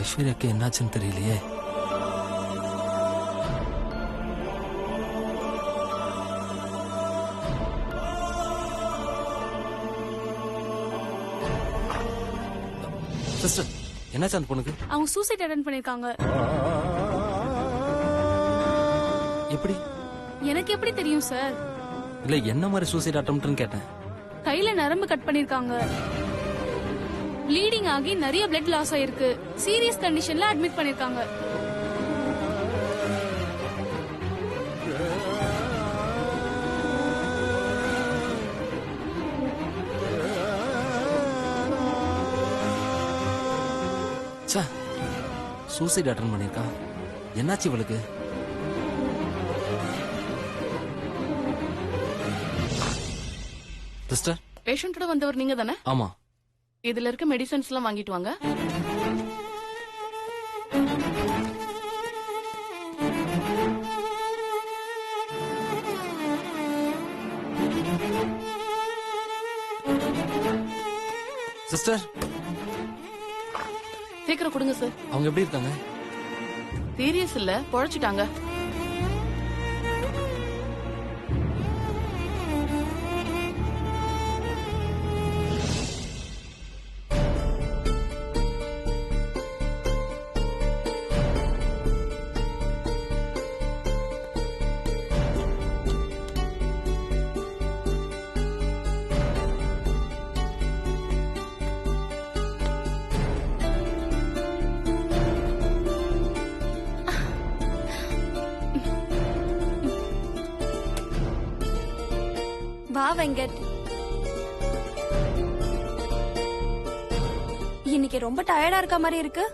ஐஸ்வர்யாக்கு என்னாச்சுன்னு தெரியலையே. சிஸ்டர், என்னாச்சு அந்த பொண்ணுக்கு? அவங்க சூசைட் அட்டெண்ட் பண்ணிருக்காங்க. எப்படி? எனக்கு எப்படி தெரியும் சார்? இல்ல என்ன மாதிரி சூசைட் அட்டெம்ப்ட்னு கேட்டேன். கையில நரம்பு கட் பண்ணிருக்காங்க. ப்ளீடிங் ஆகி நிறைய பிளட் லாஸ் ஆயிருக்கு. சீரியஸ் கண்டிஷன்ல அட்மிட் பண்ணிருக்காங்க. சூசைட் அட்டெண்ட் பண்ணிருக்கா. என்னாச்சு இவளுக்கு? சிஸ்டர், பேஷண்டோட வந்தவர் நீங்க தானே? ஆமா. இதுல இருக்க மெடிசன்ஸ் எல்லாம் வாங்கிட்டு வாங்க. சிஸ்டர், சீக்கிரம் கொடுங்க சார். அவங்க எப்படி இருக்காங்க? சீரியஸ் இல்ல, பொழைச்சிட்டாங்க. வா வெங்கட். இன்னைக்கு ரொம்ப டயர்டா இருக்க மாதிரி இருக்கு.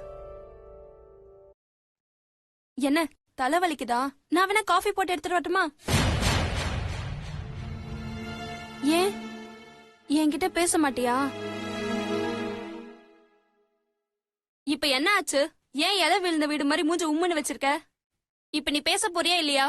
என்ன தலை வலிக்குதா? நான் வேணா காஃபி போட்டு எடுத்துட்டு வரட்டுமா? ஏன் என்கிட்ட பேச மாட்டியா? இப்ப என்ன ஆச்சு? ஏன் இலை விழுந்த வீடு மாதிரி மூஞ்ச உம்முன்னு வச்சிருக்க? இப்ப நீ பேச போறியா இல்லையா?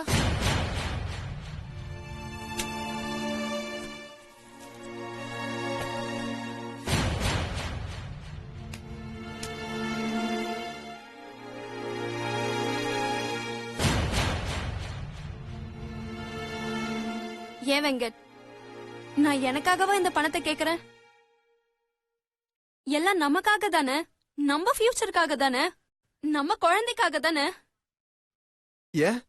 ஏன் வெங்கட், நான் எனக்காகவா இந்த பணத்தை கேக்குறேன்? எல்லாம் நமக்காக தானே, நம்ம ஃபியூச்சருக்காக தானே, நம்ம குழந்தைக்காக தானே. ஏன்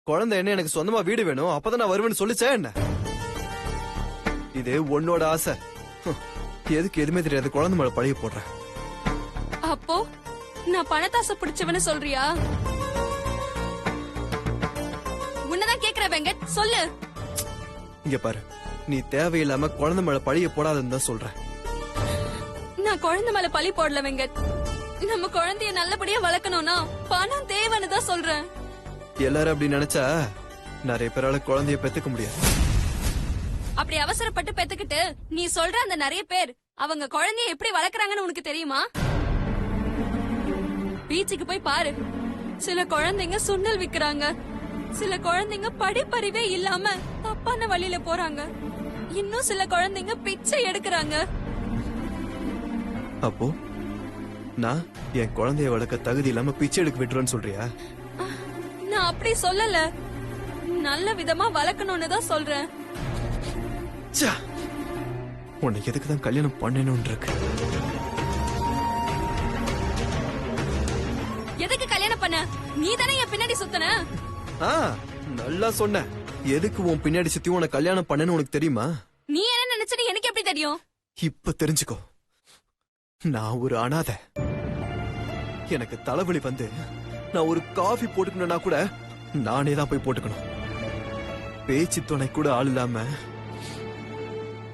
குழந்தை என்ன எனக்கு சொந்தமா வீடு வேணும் அப்பதான் நான் வருவேன்னு சொல்லிச்சா என்ன? இது உன்னோட ஆசை. எதுக்கு எதுவுமே தெரியாது குழந்தை மேல பழைய போடுறேன். அப்போ நான் பணத்தாசை பிடிச்சவன்னு சொல்றியா? உன்னதான் கேக்குற வெங்கட், சொல்லு. இங்க பாரு, நீ தேவையில்லாம குழந்தை மேல பழிய போடாதுன்னு தான் சொல்றேன். நான் குழந்தை மேல பழி போடல வெங்கட். நம்ம குழந்தைய நல்லபடியா வளர்க்கணும்னா பணம் தேவைன்னு தான் சொல்றேன். எல்லாரும் அப்படி நினைச்சா நிறைய பேரால குழந்தைய பெத்துக்க முடியாது. அப்படி அவசரப்பட்டு பெத்துக்கிட்டு நீ சொல்ற அந்த நிறைய பேர் அவங்க குழந்தைய எப்படி வளர்க்கறாங்கன்னு உனக்கு தெரியுமா? பீச்சுக்கு போய் பாரு, சில குழந்தைங்க சுண்டல் விக்கிறாங்க, சில குழந்தைங்க படிப்பறிவே இல்லாம தப்பான வழியில போறாங்க, இன்னும் சில குழந்தைங்க பிச்சை எடுக்கிறாங்க. அப்போ நான் என் குழந்தைய வளர்க்க தகுதி இல்லாம பிச்சை எடுக்க விட்டுருன்னு சொல்றியா? நான் அப்படி சொல்லல, நல்ல விதமா வளர்க்கணும்னு தான் சொல்றேன். உன்னை எதுக்குதான் கல்யாணம் பண்ணணும்னு இருக்கு? எதுக்கு கல்யாணம் பண்ண? நீ தானே என் பின்னாடி சுத்தன. நல்லா சொன்ன. எதுக்கு உன் பின்னாடி சுத்தி உன கல்யாணம் பண்ணனு உனக்கு தெரியுமா? நீ என்ன நினைச்சனு எனக்கு எப்படி தெரியும்? இப்ப தெரிஞ்சுக்கோ, நான் ஒரு அனாதை. எனக்கு தலைவலி வந்து நான் ஒரு காஃபி போட்டுக்கணும்னா கூட நானே தான் போய் போட்டுக்கணும். பேச்சு துணை கூட ஆள் இல்லாம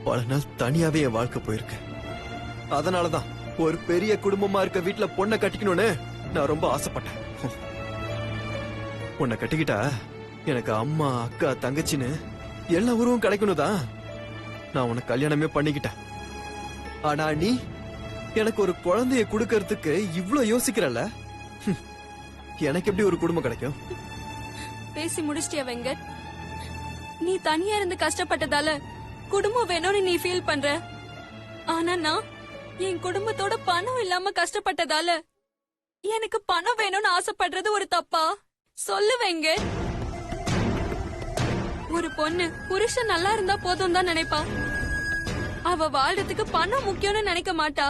பல நாள் தனியாவே என் வாழ்க்கை போயிருக்கு. அதனாலதான் ஒரு பெரிய குடும்பமா இருக்க வீட்டுல பொண்ணை கட்டிக்கணும்னு நான் ரொம்ப ஆசைப்பட்டேன். உன்னை கட்டிக்கிட்டா எனக்கு அம்மா அக்கா தங்கச்சின்னு எல்லா உருவம் கிடைக்கணும் தான் நான் உனக்கு கல்யாணமே பண்ணிக்கிட்டேன். ஆனா நீ எனக்கு ஒரு குழந்தைய குடுக்கறதுக்கு இவ்ளோ யோசிக்கிறல்ல, எனக்கு எப்படி ஒரு குடும்பம் கிடைக்கும்? பேசி முடிச்சிட்டியா வெங்கட்? நீ தனியா இருந்து கஷ்டப்பட்டதால குடும்பம் வேணும்னு நீ ஃபீல் பண்ற. ஆனா நான் என் குடும்பத்தோட பணம் இல்லாம கஷ்டப்பட்டதால எனக்கு பணம் வேணும்னு ஆசைப்படுறது ஒரு தப்பா? சொல்லுவேங்க. ஒரு பொண்ணு புருஷன் நல்லா இருந்தா போதும் தான் நினைப்பா. அவ வாழ்றதுக்கு பணம் முக்கியம்னு நினைக்க மாட்டா.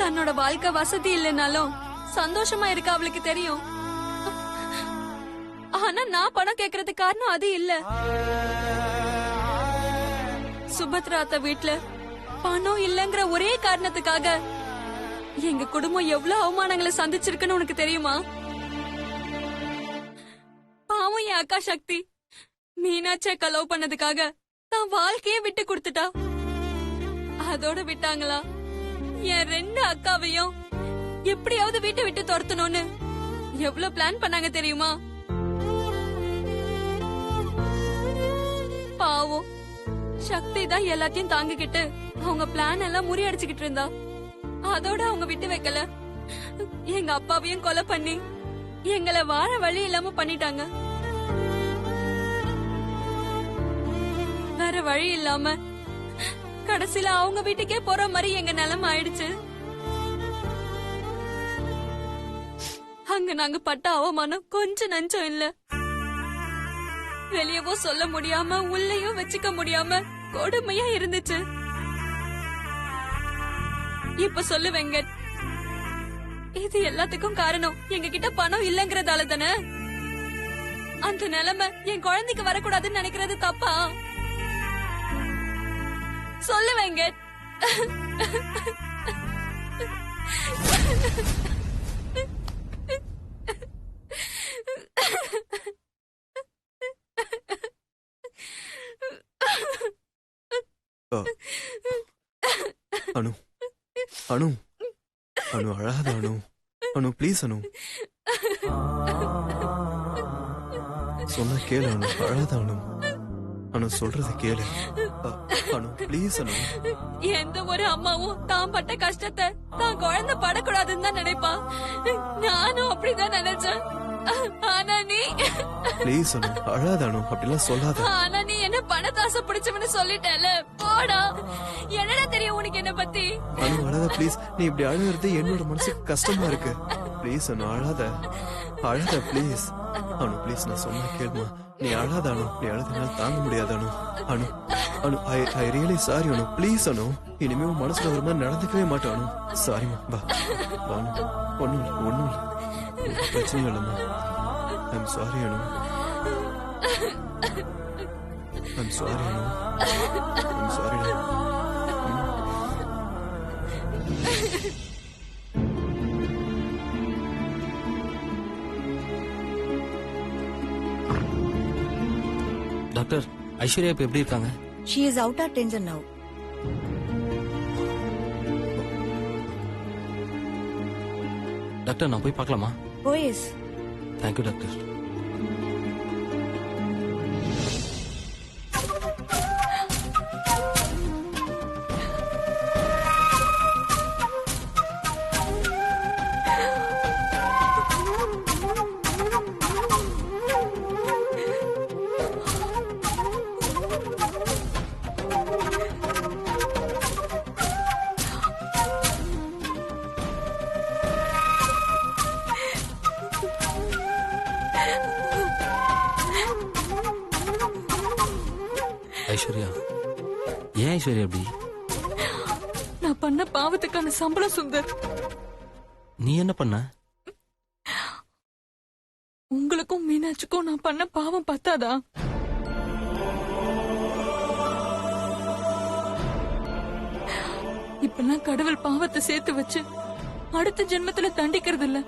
தன்னோட வாழ்க்கை வசதி இல்லைனாலும் சந்தோஷமா இருக்க அவளுக்கு தெரியும். ஆனா நான் பணம் கேக்குறதுக்கு காரணம் அது இல்ல. சுபத்ரா அத்தை வீட்ல பணம் இல்லங்கிற ஒரே காரணத்துக்காக எங்க குடும்பம் எவ்வளவு அவமானங்களை சந்திச்சிருக்குன்னு உனக்கு தெரியுமா? பாவம் என் அக்கா சக்தி மீனாட்சியை கலவு பண்ணதுக்காக தான் வாழ்க்கையே விட்டு கொடுத்துட்டா. அதோட விட்டாங்களா, என் 2 அக்காவையும் எப்படியாவது வீட்டை விட்டு துரத்தணும்னு எவ்வளவு பிளான் பண்ணாங்க தெரியுமா? பாவம் சக்தி தான் எல்லாத்தையும் தாங்கிக்கிட்டு அவங்க பிளான் எல்லாம் முறியடிச்சுக்கிட்டு இருந்தா. அதோட அவங்க விட்டு வைக்கல, எங்க அப்பாவையும் கொலை பண்ணி எங்களை வாழ வழி இல்லாம பண்ணிட்டாங்க. வேற வழி இல்லாம கடைசியில அவங்க வீட்டுக்கே போற மாதிரி எங்க நிலைமை ஆயிடுச்சு. அங்க நாங்க பட்ட அவமானம் கொஞ்சம் நஞ்சம் இல்ல. வெளியவோ சொல்ல முடியாம உள்ளேயும் வச்சுக்க முடியாம கொடுமையா இருந்துச்சு. இப்ப சொல்லு வெங்கட், இது எல்லாத்துக்கும் காரணம் எங்க கிட்ட பணம் இல்லங்கறதால தானே? அந்த நிலைமை என் குழந்தைக்கு வரக்கூடாதுன்னு நினைக்கிறது தப்பா? சொல்லு வெங்கட். அனு அனு அனு அழாத அனு. அனு ப்ளீஸ் அனு, சொன்ன கேளு அனு, அழாத அனு. அனு சொல்றது கேளு அனு, ப்ளீஸ் அனு. எந்த ஒரு அம்மாவும் தான் பட்ட கஷ்டத்தை தான் குழந்தை படக்கூடாதுன்னு தான் நினைப்பா. நானும் அப்படிதான் நினைச்சேன். ஆனா நீ ப்ளீஸ் அனு, அழாத அனு, அப்படிலாம் சொல்லாத. ஆனா நீ என்ன பணத்தாசை பிடிச்சவன்னு சொல்லிட்டல. போடா, என்னடா தெரியும் உனக்கு என்ன பத்தி? அனு அழாத ப்ளீஸ். நீ இப்படி அழுகிறது என்னோட மனசுக்கு கஷ்டமா இருக்கு. ப்ளீஸ் அனு அழாத, அழாத ப்ளீஸ். அனு ப்ளீஸ், நான் சொன்ன கேளுமா. நீ அழாத அனு, நீ அழுதுனால தாங்க முடியாது Anu. Anu Anu I really sorry Anu, please Anu. இனிமே உன் மனசுல ஒரு மாதிரி நடந்துக்கவே மாட்டேன் அனு. சாரிமா, வா அனு. ஒண்ணும் பிரச்சனை இல்லம்மா. I'm sorry Anu, I'm sorry Anu, I'm sorry Anu. Doctor, Aishwarya இப்ப எப்படி இருக்காங்க? She is out of danger now. Doctor, நான் போய் பார்க்கலாமா? Oh yes. Thank you doctor. Aishwarya, ஏன் ஐஸ்வர்யா அப்படி? நான் பண்ண பாவத்துக்கான சம்பளம் சுந்தர். நீ என்ன பண்ண? உங்களுக்கும் மீனாட்சிக்கும் நான் பண்ண பாவம் பத்தாதா? இப்பெல்லாம் கடவுள் பாவத்தை சேர்த்து வச்சு அடுத்த ஜென்மத்துல தண்டிக்கிறது இல்ல,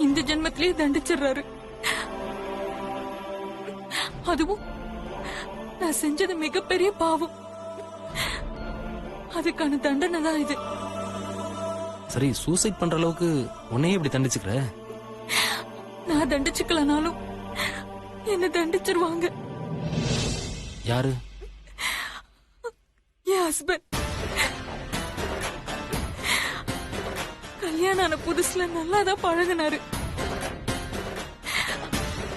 இந்த ஜென்மத்திலேயே தண்டிச்சிடுறாரு. அதுவும் நான் செஞ்சது மிகப்பெரிய பாவம். அதுக்கான தண்டனை தான் இது. சரி, சூசைட் பண்ற அளவுக்கு உன்னையே இப்படி தண்டிச்சுக்கிற? நான் தண்டிச்சுக்கலனாலும் என்ன தண்டிச்சிருவாங்க. யாரு? என் ஹஸ்பண்ட். கல்யாணம் ஆன புதுசுல நல்லாதான் பழகினாரு.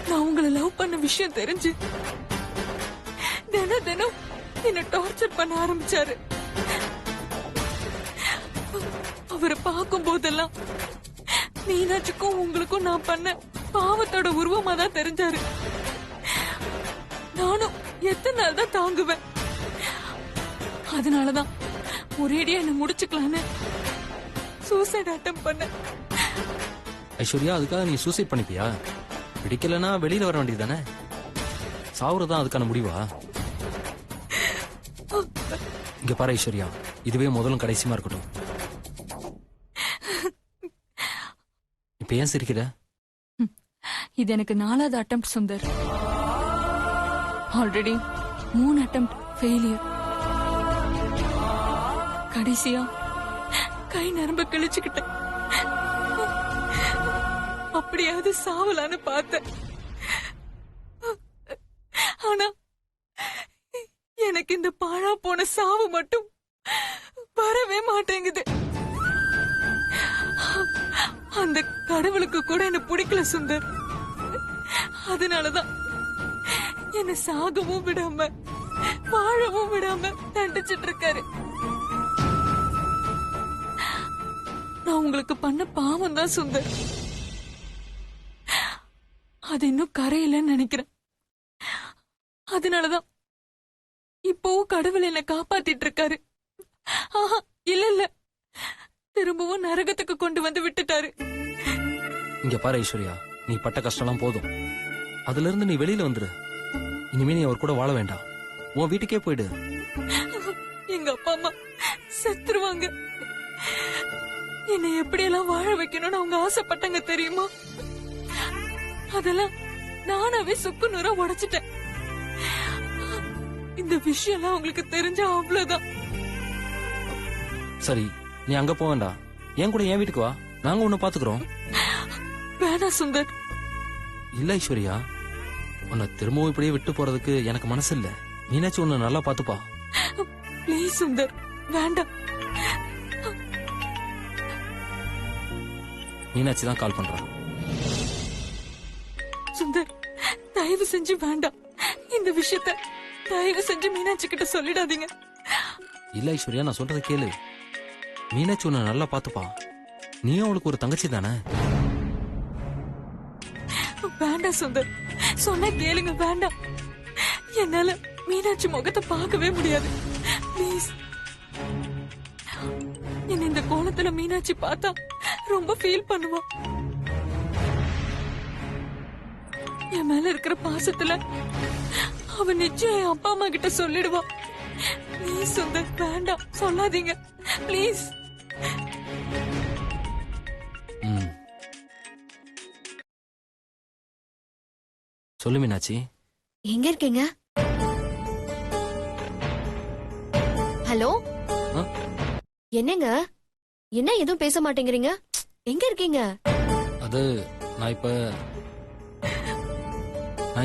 நான் உங்களை லவ் பண்ண விஷயம் தெரிஞ்சு தினம் என்ன டார்ச்சர் பண்ண ஆரம்பிச்சாரு. அவரை பார்க்கும் போதெல்லாம் மீனாட்சிக்கும் உங்களுக்கும் நான் பண்ண பாவத்தோட உருவமா தான் தெரிஞ்சாரு. நானும் எத்தனை நாள் தான் தாங்குவேன். அதனாலதான் ஒரேடியா என்ன முடிச்சுக்கலான்னு சூசைட் அட்டம் பண்ண. ஐஸ்வர்யா, அதுக்காக நீ சூசைட் பண்ணிப்பியா? பிடிக்கலன்னா வெளியில வர வேண்டியது தானே? சாவுறதான் அதுக்கான முடிவா? இங்க பாரு ஐஸ்வர்யா, இதுவே முதலும் கடைசியுமா இருக்கட்டும். இப்ப ஏன் சிரிக்கிற? இது எனக்கு 4வது attempt Sundar. Already 3 attempt failure. கடைசியா கை நரம்ப கிழிச்சுக்கிட்டேன். அப்படியாவது சாவலான்னு பார்த்தேன். ஆனா எனக்கு இந்த பாழா போன சாவு மட்டும் வரவே மாட்டேங்குது. அந்த கடவுளுக்கு கூட என்ன பிடிக்கல சுந்தர். அதனாலதான் என்ன சாகவும் விடாம வாழவும் விடாம தண்டிச்சிட்டு இருக்காரு. நான் உங்களுக்கு பண்ண பாவம் தான் சுந்தர். அது இன்னும் கரையிலன்னு நினைக்கிறேன். அதனாலதான் இப்பவும் கடவுள் என்ன காப்பாத்திட்டு இருக்காரு. ஆஹா, இல்ல இல்ல, திரும்பவும் நரகத்துக்கு கொண்டு வந்து விட்டுட்டாரு. இங்க பாரு ஐஸ்வர்யா, நீ பட்ட கஷ்டம்லாம் போதும். அதுல இருந்து நீ வெளியில வந்துரு. இனிமே நீ அவர் கூட வாழ வேண்டாம். உன் வீட்டுக்கே போயிடு. எங்க அப்பா அம்மா செத்துருவாங்க. என்னை எப்படியெல்லாம் வாழ வைக்கணும்னு அவங்க ஆசைப்பட்டாங்க தெரியுமா? அதெல்லாம் நானாவே சுக்கு நூறா உடைச்சிட்டேன். இந்த விஷயம் எல்லாம் உங்களுக்கு தெரிஞ்சா அவ்வளவுதான். சரி, நீ அங்க போக வேண்டாம். என் கூட என் வீட்டுக்கு வா, நாங்க உன்னை பாத்துக்கிறோம். வேணாம் சுந்தர். இல்ல ஐஸ்வர்யா, உன்னை திரும்பவும் இப்படியே விட்டு போறதுக்கு எனக்கு மனசு இல்ல. மீனாட்சி உன்னை நல்லா பாத்துப்பா. ப்ளீஸ் சுந்தர், வேண்டாம். மீனாட்சி தான் கால் பண்றான். சுந்தர், தயவு செஞ்சு வேண்டாம். இந்த விஷயத்த தயவு செஞ்சு மீனாட்சி கிட்ட சொல்லிடாதீங்க. இல்ல ஐஸ்வர்யா, நான் சொல்றதை கேளு. மீனாட்சி உன்னை நல்லா பாத்துப்பா. நீயும் அவளுக்கு ஒரு தங்கச்சி தானே? வேண்டாம் சுந்தர், சொன்ன கேளுங்க. வேண்டாம். என்னால மீனாட்சி முகத்தை பார்க்கவே முடியாது. ப்ளீஸ். என்ன இந்த கோலத்துல மீனாட்சி பார்த்தா ரொம்ப ஃபீல் பண்ணுவா. என் மேல இருக்கிற பாசத்துல அவ நிச்சயம் என் அப்பா அம்மா கிட்ட சொல்லிடுவா. ப்ளீஸ் சுந்தர், வேண்டாம், சொல்லாதீங்க ப்ளீஸ். ம். சொல்லு மீனாட்சி. எங்க இருக்கீங்க? ஹலோ, ஆ? என்னங்க, என்ன எதுவும் பேச மாட்டேங்கிறீங்க? எங்க இருக்கீங்க? அது நான்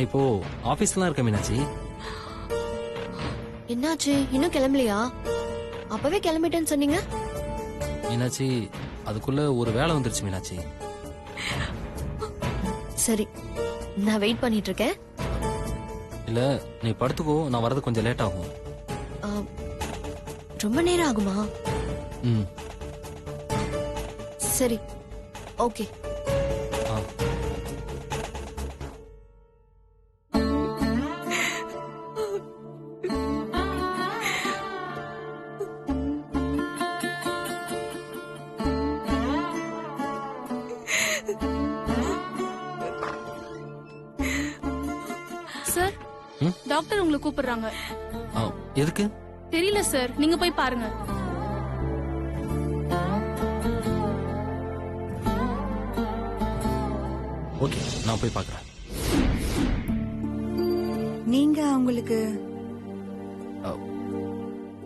இப்போ ஆபீஸ்ல இருக்கேன் மீனாட்சி. என்னாச்சு, இன்னும் கிளம்பலையா? அப்பவே கிளம்பிட்டேன்னு சொன்னீங்க. மீனாட்சி, அதுக்குள்ள ஒரு வேலை வந்துருச்சு மீனாட்சி. சரி, நான் வெயிட் பண்ணிட்டு இருக்கேன். இல்ல, நீ படுத்துக்கோ, நான் வரது கொஞ்சம் லேட் ஆகும். ஆ, ரொம்ப நேரம் ஆகுமா? ம். சரி, ஓகே. ஆ. சார், ம்? டாக்டர் உங்களை கூப்பிடுறாங்க. ஆ, எதுக்கு? தெரியல சார், நீங்க போய் பாருங்க. ஓகே, நான் போய் பார்க்கறேன். நீங்க அவங்களுக்கு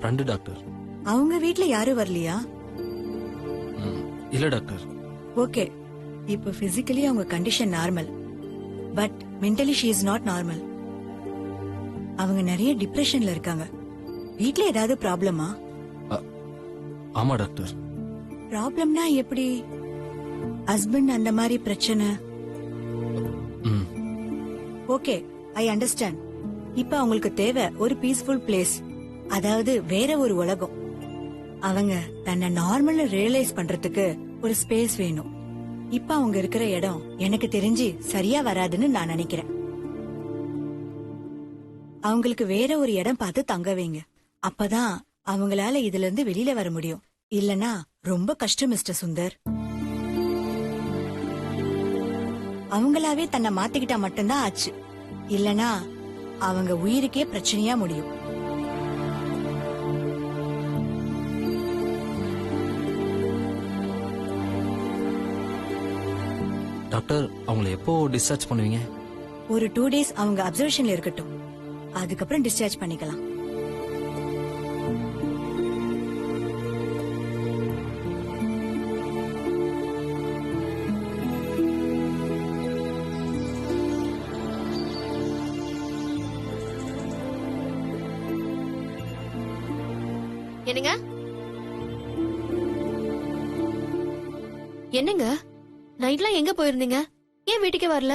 ரெண்டு டாக்டர். அவங்க வீட்ல யாரும் வரலையா? ம், இல்ல டாக்டர். ஓகே, இப்ப பிசிக்கலி அவங்க condition normal, but mentally she is not normal. அவங்க நிறைய டிப்ரெஷன்ல இருக்காங்க. வீட்ல ஏதாவது ப்ராப்ளமா? ஆமா டாக்டர். ப்ராப்ளம்னா எப்படி? ஹஸ்பண்ட் அந்த மாதிரி பிரச்சனை? ம். Okay, I understand. இப்ப அவங்களுக்கு தேவை ஒரு பீஸ்ஃபுல் பிளேஸ், அதாவது வேற ஒரு உலகம். அவங்க தன்னை நார்மல்னு ரியலைஸ் பண்றதுக்கு ஒரு ஸ்பேஸ் வேணும். இப்ப அவங்க இருக்கிற இடம் எனக்கு தெரிஞ்சு சரியா வராதுன்னு நான் நினைக்கிறேன். அவங்களுக்கு வேற ஒரு இடம் பார்த்து தங்க வைங்க. அப்பதான் அவங்களால இதுல இருந்து வெளியில வர முடியும். இல்லனா ரொம்ப கஷ்டம் மிஸ்டர் சுந்தர். அவங்களாவே தன்னை மாத்திக்கிட்டா மட்டும்தான் ஆச்சு. இல்லனா அவங்க உயிருக்கே பிரச்சனையா முடியும். டாக்டர் அவங்கள எப்போ டிஸ்சார்ஜ் பண்ணுவீங்க? ஒரு 2 days அவங்க அப்சர்வேஷன்ல இருக்கட்டும், அதுக்கப்புறம் டிஸ்சார்ஜ் பண்ணிக்கலாம். என்னங்க என்னங்க நைட்லாம் எங்க போயிருந்தீங்க? ஏன் வீட்டுக்கே வரல?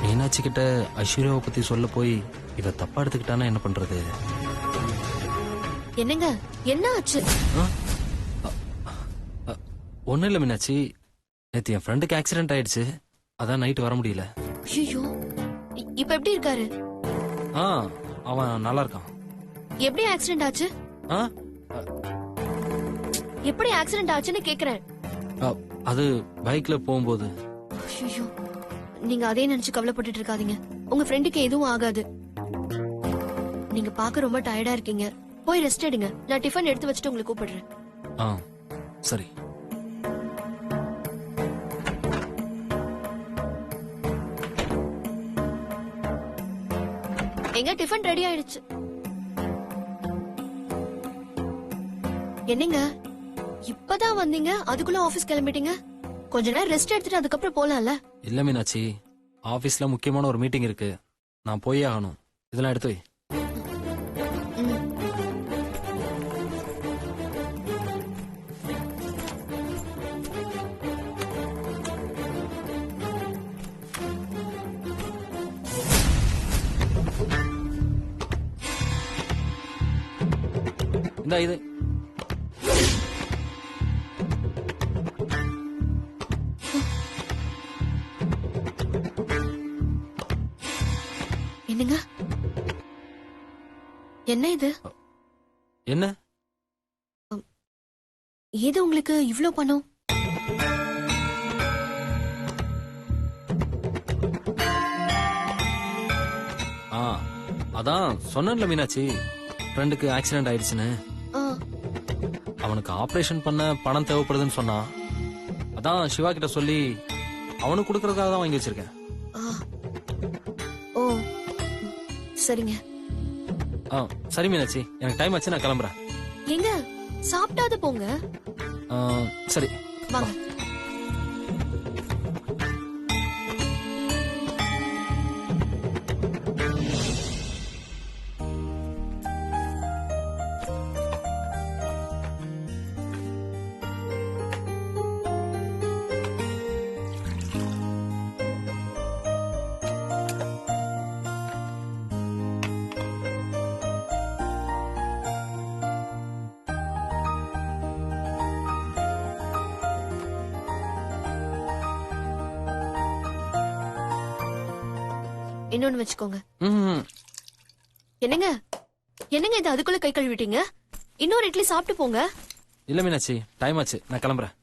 மீனாட்சி கிட்ட ஐஸ்வர்யாவை பத்தி சொல்ல போய் இவ தப்பா எடுத்துக்கிட்டானா என்ன பண்றது? என்னங்க என்ன ஆச்சு? ஒண்ணும் இல்ல மீனாட்சி, நேத்து என் ஃப்ரெண்டுக்கு ஆக்சிடென்ட் ஆயிடுச்சு, அதான் நைட் வர முடியல. ஐயோ, இப்ப எப்படி இருக்காரு? அவன் நல்லா இருக்கான். எப்படி ஆக்சிடென்ட் ஆச்சு? ஆ, எப்படி ஆக்சிடென்ட் ஆச்சுன்னு கேக்குறேன். அது பைக்ல போகும்போது. ஐயோ, நீங்க அதே நினைச்சு கவலைப்பட்டுட்டு இருக்காதீங்க. உங்க ஃப்ரெண்டுக்கு எதுவும் ஆகாது. நீங்க பாக்க ரொம்ப டயர்டா இருக்கீங்க, போய் ரெஸ்ட் எடுங்க. நான் டிஃபன் எடுத்து வச்சுட்டு உங்களை கூப்பிடுறேன். சரி. எங்க டிஃபன் ரெடி ஆயிடுச்சு. என்னங்க இப்பதான் வந்தீங்க, அதுக்குள்ள ஆபீஸ் கிளம்பிட்டீங்க? கொஞ்ச நேரம் ரெஸ்ட் எடுத்துட்டு அதுக்கப்புறம் போலாம்ல? இல்ல மீனாட்சி, ஆபீஸ்ல முக்கியமான ஒரு மீட்டிங் இருக்கு, நான் போயே ஆகணும். இதெல்லாம் எடுத்து வை. இந்த இது என்னங்க என்ன இது? என்ன? ஏது உங்களுக்கு இவ்ளோ பணம்? அதான் சொன்னேன்ல மீனாட்சி, ஃப்ரெண்டுக்கு ஆக்சிடென்ட் ஆயிடுச்சுன்னு. அவனுக்கு ஆபரேஷன் பண்ண பணம் தேவைப்படுதுன்னு சொன்னான். அதான் சிவா கிட்ட சொல்லி அவனுக்கு கொடுக்கறதுக்காக தான் வாங்கி வச்சிருக்கேன். ஓ சரிங்க. சரி மீனாட்சி, எனக்கு டைம் ஆச்சு, நான் கிளம்புறேன். எங்க சாப்பிட்டாது போங்க. சரி வாங்க. இன்னொன்னு வச்சுக்கோங்க. என்னங்க என்னங்க இது அதுக்குள்ள கை கழுவிட்டீங்க? இன்னொரு இட்லி சாப்பிட்டு போங்க. இல்ல மீனாட்சி, டைம் ஆச்சு, நான் கிளம்புறேன்.